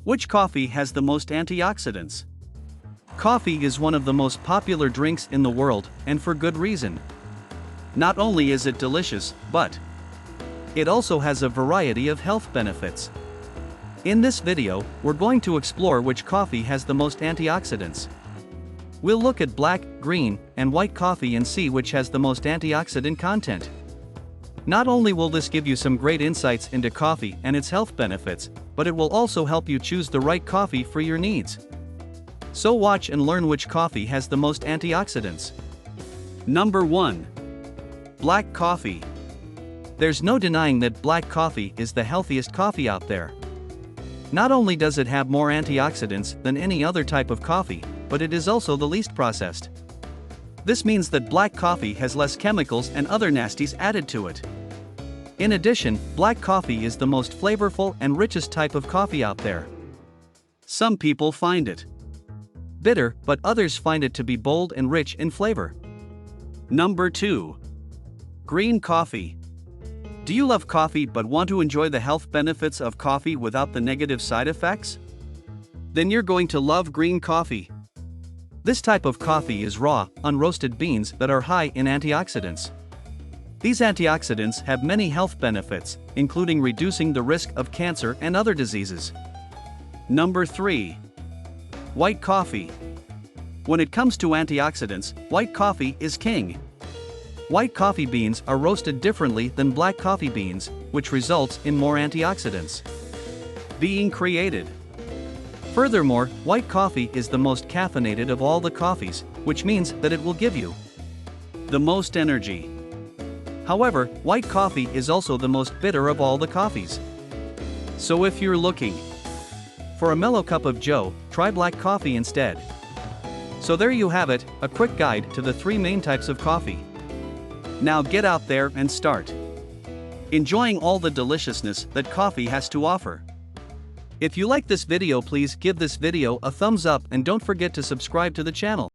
Which coffee has the most antioxidants? Coffee is one of the most popular drinks in the world, and for good reason. Not only is it delicious, but it also has a variety of health benefits. In this video, we're going to explore which coffee has the most antioxidants. We'll look at black, green, and white coffee and see which has the most antioxidant content. Not only will this give you some great insights into coffee and its health benefits, but it will also help you choose the right coffee for your needs. So watch and learn which coffee has the most antioxidants. Number 1. Black coffee. There's no denying that black coffee is the healthiest coffee out there. Not only does it have more antioxidants than any other type of coffee, but it is also the least processed. This means that black coffee has less chemicals and other nasties added to it. In addition, black coffee is the most flavorful and richest type of coffee out there. Some people find it bitter, but others find it to be bold and rich in flavor. Number 2. Green coffee. Do you love coffee but want to enjoy the health benefits of coffee without the negative side effects? Then you're going to love green coffee. This type of coffee is raw, unroasted beans that are high in antioxidants. These antioxidants have many health benefits, including reducing the risk of cancer and other diseases. Number 3. White coffee. When it comes to antioxidants, white coffee is king. White coffee beans are roasted differently than black coffee beans, which results in more antioxidants being created. Furthermore, white coffee is the most caffeinated of all the coffees, which means that it will give you the most energy. However, white coffee is also the most bitter of all the coffees. So if you're looking for a mellow cup of joe, try black coffee instead. So there you have it, a quick guide to the 3 main types of coffee. Now get out there and start enjoying all the deliciousness that coffee has to offer. If you like this video, please give this video a thumbs up and don't forget to subscribe to the channel.